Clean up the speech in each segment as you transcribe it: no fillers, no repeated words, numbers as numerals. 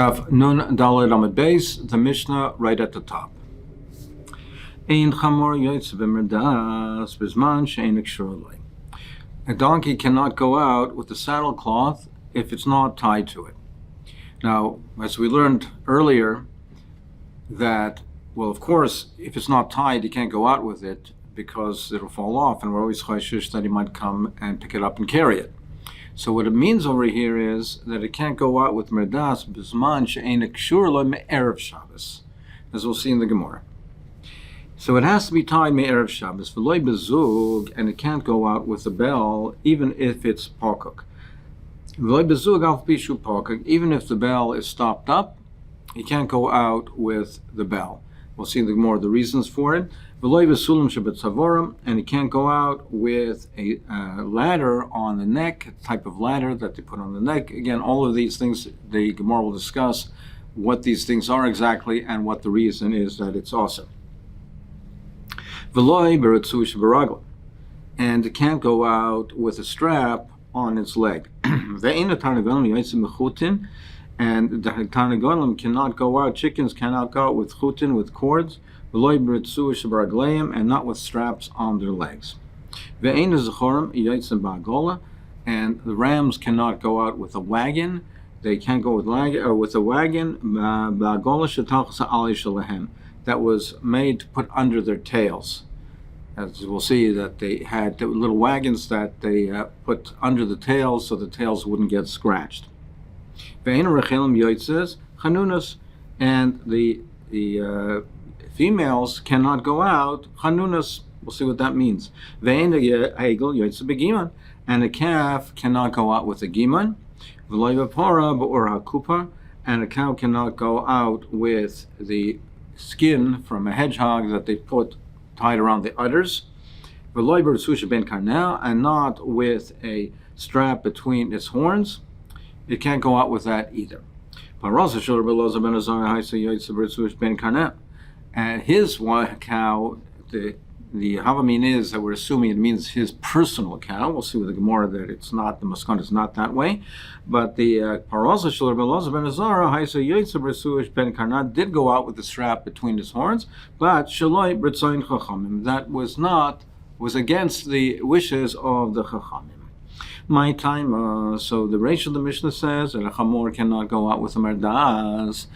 Daf Nun Daled Amud Beis, the Mishnah right at the top. Ein chamor yotze b'merdas b'zman she'ein kshur lei. A donkey cannot go out with the saddle cloth if it's not tied to it. Now, as we learned earlier, that, well, of course, if it's not tied, you can't go out with it because it'll fall off, and we're always chayshish that he might come and pick it up and carry it. So what it means over here is that it can't go out with merdas b'zman she'ein kshur lei me'erev Shabbos, as we'll see in the Gemara. So it has to be tied me'erev Shabbos, v'loi bezug, and it can't go out with the bell, even if it's pakuk. V'loi bezug al pishu pakuk, even if the bell is stopped up, you can't go out with the bell. We'll see more of the reasons for it. V'loi besulim shebetzavorim, and you can't go out with a ladder on the neck, a type of ladder that they put on the neck. Again, all of these things, the Gemara will discuss what these things are exactly and what the reason is that it's awesome. V'loi beretzu sheberagla, and it can't go out with a strap on its leg. Ve'ein tarnagolim yotzim mechutin, and the tarnagolim cannot go out. Chickens cannot go out with chutin, with cords. V'loi beretzu sheberagleim, and not with straps on their legs. Ve'ein zechorim yotzim ba'agola, and the rams cannot go out with a wagon. They can't go with a wagon ba'agola shetachas alei shalahem, that was made to put under their tails. As we'll see, that they had little wagons that they put under the tails so the tails wouldn't get scratched. And the females cannot go out chanunas. We'll see what that means. And a calf cannot go out with a giman. And a cow cannot go out with the skin from a hedgehog that they put tied around the udders, and not with a strap between its horns. It can't go out with that either. And his cow, the Havamin is that we're assuming it means his personal cow. We'll see with the Gemara that it's not, the Maskon is not that way. But the Paraza Shul Beloza Ben Azara, Haisa Yotze B'Resuish Ben Karnat, did go out with the strap between his horns, but Shaloi B'Tzayin Chachamim, that was against the wishes of the Chachamim. My time, so the Reish of the Mishnah says that a Chamor cannot go out with a Merdas.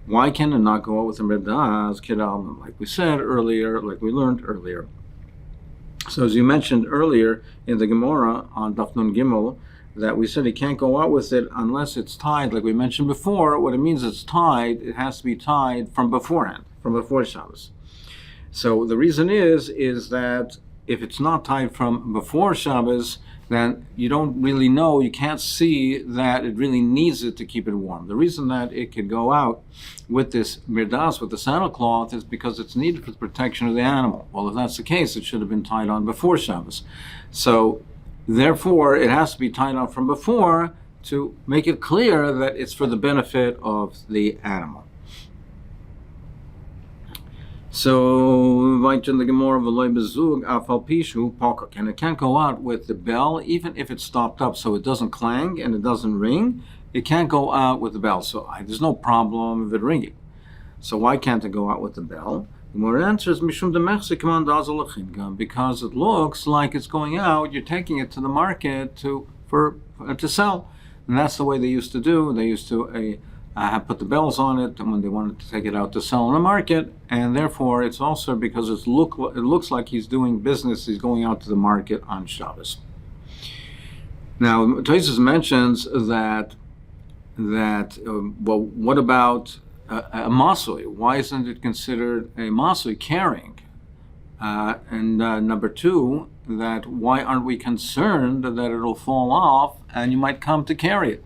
Why can it not go out with a merdas kidal? Like we said earlier, like we learned earlier. So as you mentioned earlier in the Gemara on Daf Nun Gimel, that we said he can't go out with it unless it's tied. Like we mentioned before, what it means it's tied, it has to be tied from beforehand, from before Shabbos. So the reason is that if it's not tied from before Shabbos, then you don't really know, you can't see that it really needs it to keep it warm. The reason that it can go out with this mirdas, with the saddle cloth, is because it's needed for the protection of the animal. Well, if that's the case, it should have been tied on before Shabbos. So, therefore, it has to be tied on from before to make it clear that it's for the benefit of the animal. So, right in the Gemara, v'loi bezug afal pishu pakuk, and it can't go out with the bell, even if it's stopped up, so it doesn't clang and it doesn't ring. It can't go out with the bell, so there's no problem of it ringing. So why can't it go out with the bell? The Gemara answers mishum demechse command azalachin, because it looks like it's going out. You're taking it to the market to sell, and that's the way they used to do. They used to put the bells on it when they wanted to take it out to sell in the market, and therefore it's also because it looks like he's doing business, he's going out to the market on Shabbos. Now, Tosfos mentions that well, what about a masui? Why isn't it considered a masui carrying? And number two, that why aren't we concerned that it'll fall off and you might come to carry it?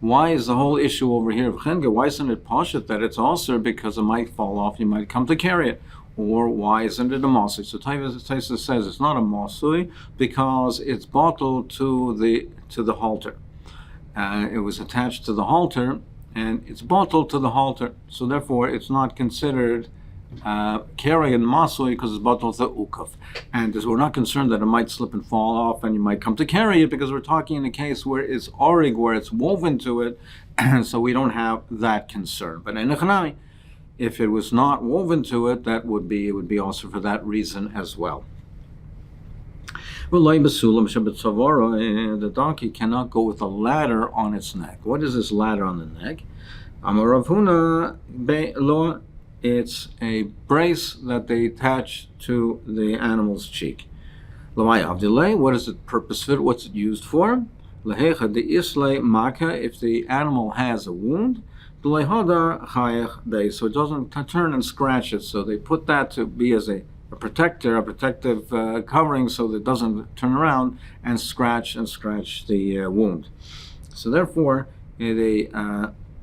Why is the whole issue over here of Chenga? Why isn't it Pashat that it's also because it might fall off, you might come to carry it? Or why isn't it a Masui? So Tosfos says it's not a Masui because it's bottled to the halter. It was attached to the halter, and it's bottled to the halter. So therefore, it's not considered carry in masui because it's bottled the ukaf, and we're not concerned that it might slip and fall off, and you might come to carry it because we're talking in a case where it's orig, where it's woven to it, so we don't have that concern. But in echanami, if it was not woven to it, it would be also for that reason as well. The donkey cannot go with a ladder on its neck. What is this ladder on the neck? It's a brace that they attach to the animal's cheek. What is the purpose of it? What's it used for? If the animal has a wound, so it doesn't turn and scratch it. So they put that to be as a protective covering, so that it doesn't turn around and scratch the wound. So therefore,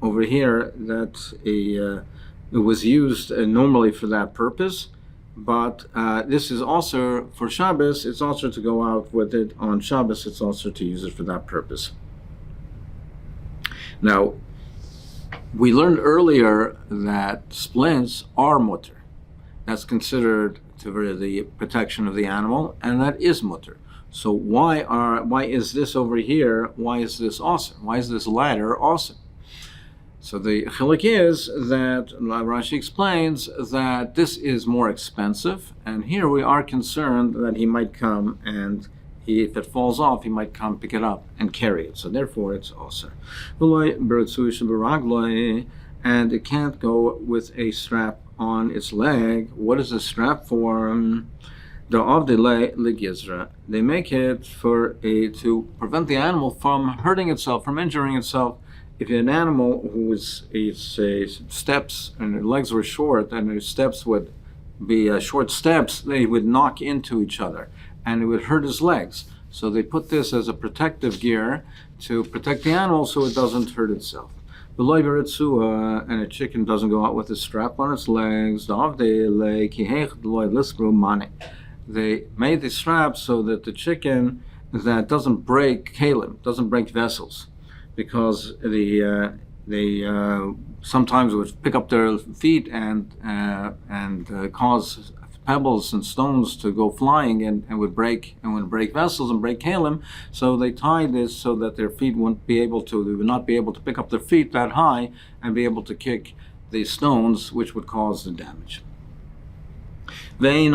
over here, it was used normally for that purpose, but this is also for Shabbos. It's also to go out with it on Shabbos. It's also to use it for that purpose. Now, we learned earlier that splints are mutter. That's considered to the protection of the animal, and that is mutter. So why is this over here? Why is this awesome? Why is this ladder awesome? So the chiluk is that Rashi explains that this is more expensive, and here we are concerned that he might come and if it falls off, he might come pick it up and carry it. So therefore, it's also. And it can't go with a strap on its leg. What is the strap for? They make it to prevent the animal from hurting itself, from injuring itself. If an animal who steps and their legs were short and their steps would be short steps, they would knock into each other and it would hurt his legs. So they put this as a protective gear to protect the animal so it doesn't hurt itself. And a chicken doesn't go out with a strap on its legs. They made the strap so that the chicken that doesn't break kalim, doesn't break vessels, because they sometimes would pick up their feet and cause pebbles and stones to go flying and would break vessels and break kalim. So they tied this so that their feet they would not be able to pick up their feet that high and be able to kick the stones, which would cause the damage. And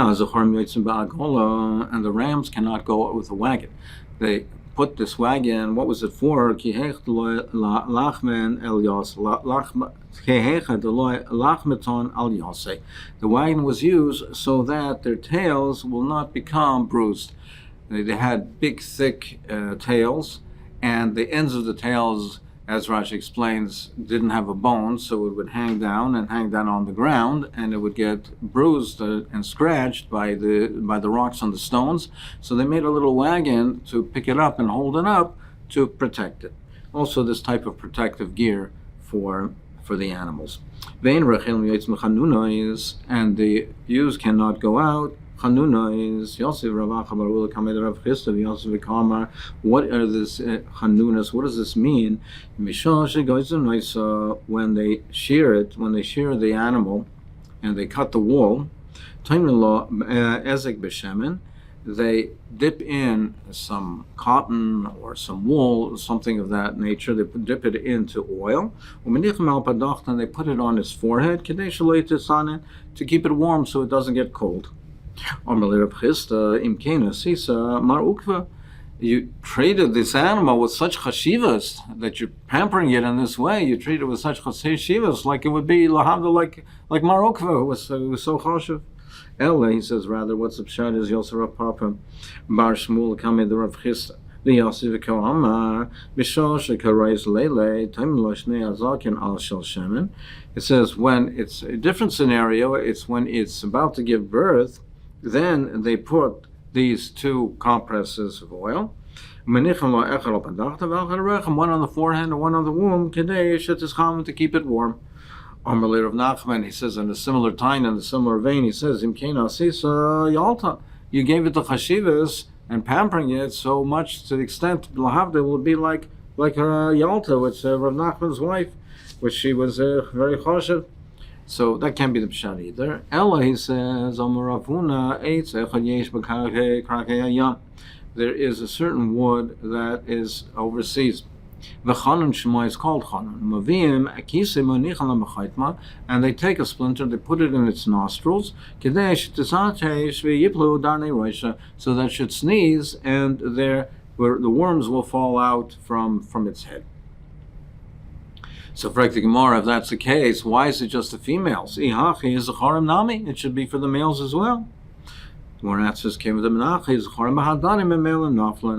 the rams cannot go with a wagon. They put this wagon, what was it for? The wagon was used so that their tails will not become bruised. They had big, thick tails, and the ends of the tails, as Rashi explains, didn't have a bone, so it would hang down on the ground, and it would get bruised and scratched by the rocks and the stones. So they made a little wagon to pick it up and hold it up to protect it. Also, this type of protective gear for the animals. And the ewes cannot go out. What are this chanunas? What does this mean? When they shear the animal and they cut the wool, they dip in some cotton or some wool, something of that nature. They dip it into oil, and they put it on his forehead to keep it warm so it doesn't get cold. You treated this animal with such chashivas that you're pampering it in this way. You treat it with such chashivas like it would be lahavda, like Marukva, who was so chashiv. He says, rather, what's the pshat is Yosef Rav Papa Bar Shmuel Kamei the Rav Chisda. The Yosef Kamar Bishosh Karais Lele Time Loshne Azakin Al Shel Shemen. It says when it's a different scenario. It's when it's about to give birth. Then they put these two compresses of oil, one on the forehead and one on the womb, to keep it warm. Amalei Rav Nachman, he says in a similar time, in a similar vein, he says, you gave it the chashivas and pampering it so much to the extent lahavda will be like her Yalta, which Rav Nachman's wife, which she was very chashiv. So that can't be the pshat either. Ella, he says, there is a certain wood that is overseas. The chanun shema is called chanun. And they take a splinter, they put it in its nostrils, so that it should sneeze, and the worms will fall out from its head. So, for the Gemara, if that's the case, why is it just the females? It should be for the males as well. The Gemara answers,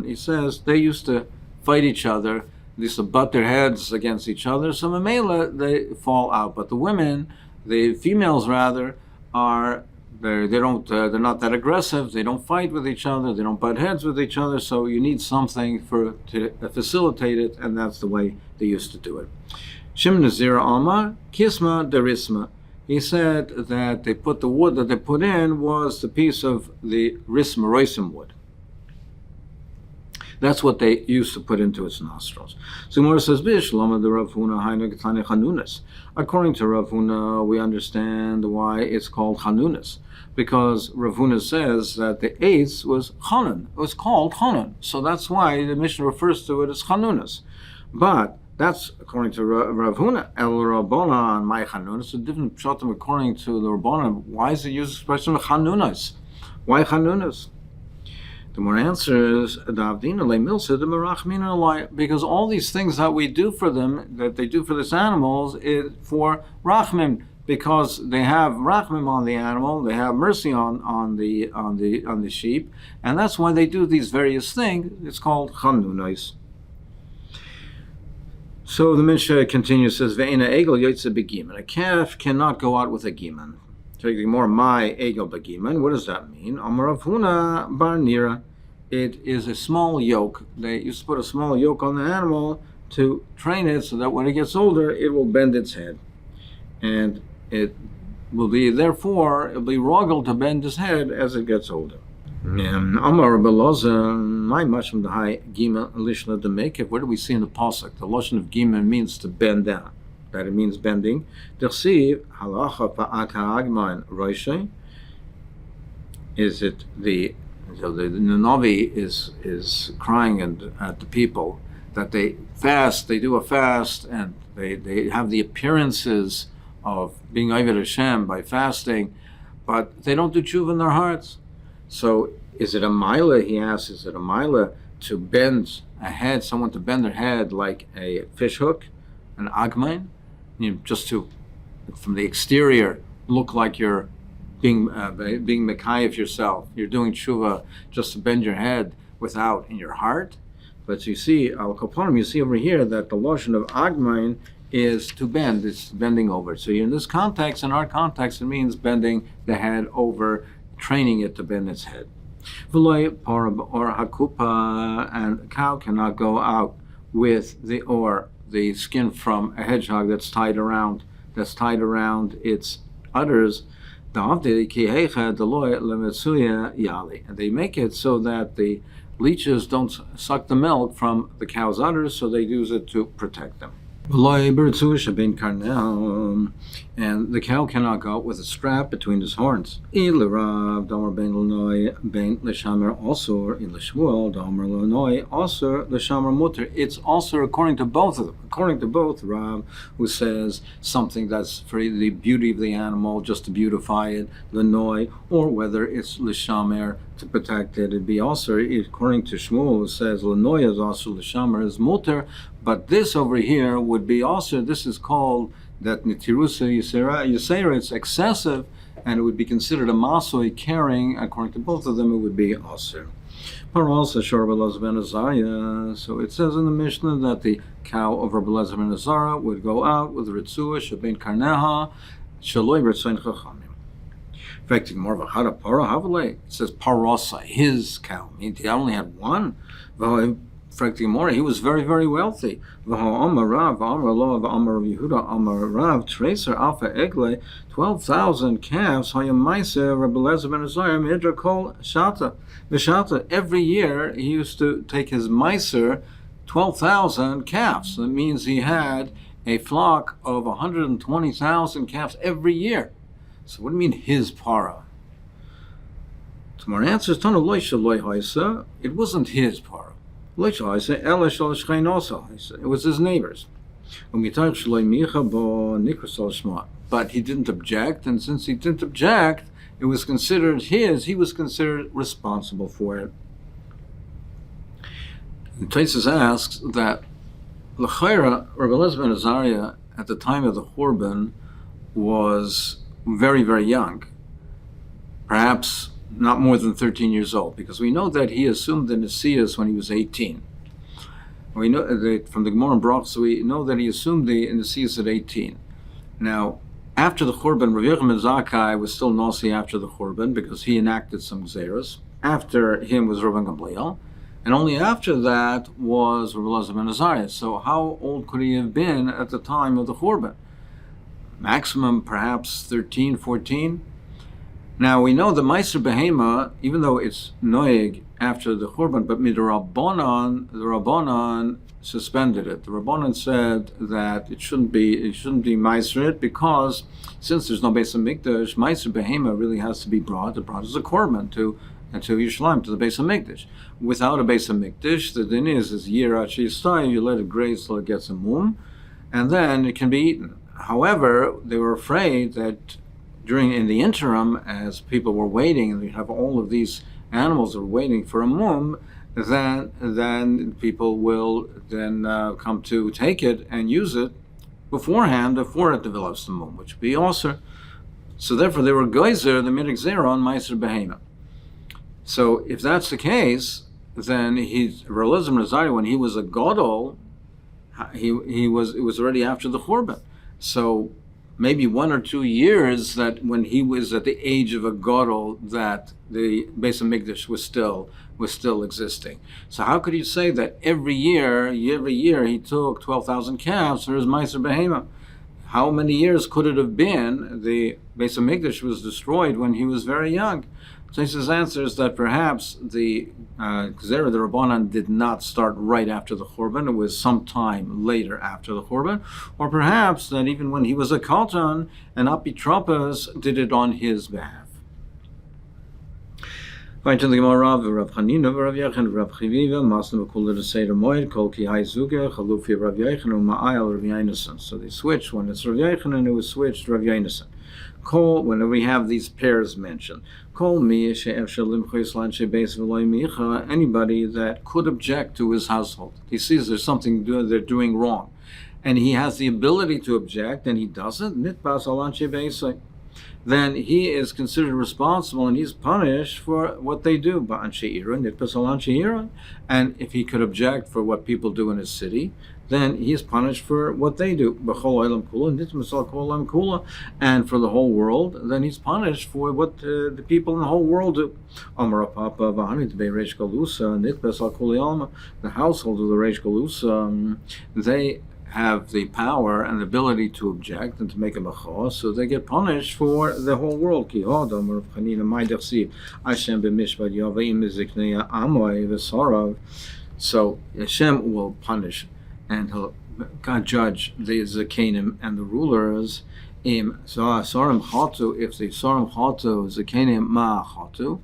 he says they used to fight each other. They used to butt their heads against each other, so Mamela, they fall out. But the women, the females rather, they're not that aggressive. They don't fight with each other. They don't butt heads with each other. So you need something to facilitate it, and that's the way they used to do it. Shim Nazira Amar Kisma Derisma. He said that the wood that they put in was the piece of the roisim wood. That's what they used to put into its nostrils. So Gemara says, according to Rav Huna, we understand why it's called chanunas. Because Rav Huna says that the eighth was chanun. It was called chanun. So that's why the Mishnah refers to it as chanunas. But that's according to Rav Huna. El Rabbanan, my chanunas. A different pshatim according to the Rabbanan. Why is it used the expression of chanunas? Why chanunas? The more answers, because all these things that we do for them, that they do for these animals, is for rachmim, because they have rachmim on the animal, they have mercy on the sheep, and that's why they do these various things. It's called chanunais. So the Mishnah continues, says, "Ve'ena egel yotze begiman." A calf cannot go out with a giman. Taking more my egel begiman. What does that mean? Amar Rav Huna bar nira. It is a small yoke. They used to put a small yoke on the animal to train it so that when it gets older, it will bend its head, and it will be it'll be roggled to bend its head as it gets older. Amar Beloza, my masham the high gima lishna demekev. What do we see in the pasuk? The lashon of gima means to bend down. That it means bending. Dersiv halacha pa'akagman roishay. Is it the Navi is crying at the people that they fast, they do a fast, and they have the appearances of being Oved Hashem by fasting, but they don't do tshuva in their hearts. So is it a milah, he asks, is it a milah to bend a head, someone to bend their head like a fish hook, an agmain, just to, from the exterior, look like you're being mekayef yourself. You're doing tshuva just to bend your head without in your heart. But you see, al koponim, you see over here that the lashon of agmain is to bend. It's bending over. So in this context, in our context, it means bending the head over, training it to bend its head. V'loy parab or hakupa, and a cow cannot go out with the skin from a hedgehog that's tied around its udders. And they make it so that the leeches don't suck the milk from the cow's udders, so they use it to protect them. And the cow cannot go out with a strap between his horns. It's also according to both of them. According to both, Rav, who says something that's for the beauty of the animal, just to beautify it, l'noi, or whether it's l'shamer, to protect it. It'd be also, according to Shmuel, who says l'noi is also l'shamer, is muter, but this over here would be also, this is called that nitirusa yisera, it's excessive, and it would be considered a masoi carrying. According to both of them, it would be aser. So it says in the Mishnah that the cow of Rabbi Elazar ben Azara would go out with ritzua shebein karneha shaloi ritzayin chachamim. In fact, more of a hara para havale. It says parosa, his cow. He only had one. He was very, very wealthy. 12,000 calves. Every year he used to take his meiser 12,000 calves. That means he had a flock of 120,000 calves every year. So what do you mean his para? Tomorrow answers, it wasn't his para. It was his neighbor's. But he didn't object, and since he didn't object, it was considered his. He was considered responsible for it. And Taisus asks that L'chaira, Rabbi Eliezer ben Azariah, at the time of the Churban, was very, very young, perhaps not more than 13 years old, because we know that he assumed the Nesias when he was 18. We know that from the Gemara and Brachos, we know that he assumed the Nesias at 18. Now, after the Churban, Rav Yochanan ben Zakkai was still Nasi after the Churban because he enacted some Gzeros. After him was Rabban Gamliel, and only after that was Rabbi Eliezer ben Azariah. So how old could he have been at the time of the Churban? Maximum perhaps 13, 14. Now we know the Meiser Behema, even though it's Noeg after the Churban, but the Rabbanan suspended it. The Rabbanan said that it shouldn't be Meiser because since there's no Beis HaMikdash, Meiser Behema really has to be brought as a korban to Yerushalayim, to the Beis HaMikdash. Without a Beis HaMikdash, the din is year Achistai, you let it graze till it gets a mum, and then it can be eaten. However, they were afraid that in the interim, as people were waiting, and we have all of these animals that are waiting for a mum, then people will then come to take it and use it beforehand before it develops the mum, which would be also. So therefore, they were geyser the minig zera on Meiser Behema. So if that's the case, then Rabbi Eliezer ben Azariah, when he was a gadol, it was already after the Churban. So maybe 1 or 2 years that when he was at the age of a gadol, that the Beis HaMikdash was still existing. So how could you say that every year he took 12,000 calves for his Meiser Behema? How many years could it have been? The Beis HaMikdash was destroyed when he was very young. So his answer is that perhaps the Gzera, the Rabbanan, did not start right after the Churban. It was some later after the Churban. Or perhaps that even when he was a Kaltan, and Apitrapas did it on his behalf. Right to the Gemara, Rav Chanina, Rav Yechon, Rav Chiviva, Masna V'Kula the Seder Moed, Kol Ki Hai Zuge, Chalufi Rav Yechon, Ma'ayal Rav Yonasan. So they switched when it's Rav Yechon, and it was switched Rav Yonasan. Kol, whenever we have these pairs mentioned, Kol mi anybody that could object to his household. He sees there's something they're doing wrong, and he has the ability to object, and he doesn't. Nitbas alanche beisai. Then he is considered responsible, and he's punished for what they do. And if he could object for what people do in his city, then he is punished for what they do. And for the whole world, then he's punished for what the people in the whole world do. The household of the Reish Galusa, they have the power and the ability to object and to make a macha, so they get punished for the whole world. So Hashem will punish, and he'll judge the Zakanim and the rulers. If the Sarim Chatu Zakanim Ma Chatu,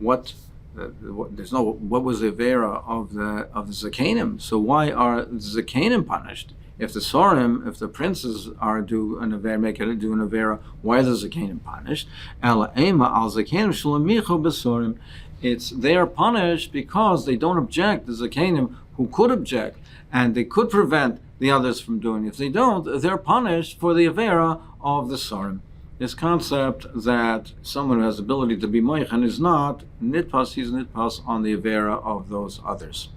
what was the Avera of the Zakanim? So why are the Zakanim punished? If the princes are do an Avera, why are the Zakanim punished? They are punished because they don't object. The Zakanim who could object, and they could prevent the others from doing it. If they don't, they're punished for the Avera of the Sarim. This concept that someone who has the ability to be Moich and is not, Nitpas, he's Nitpas on the Avera of those others.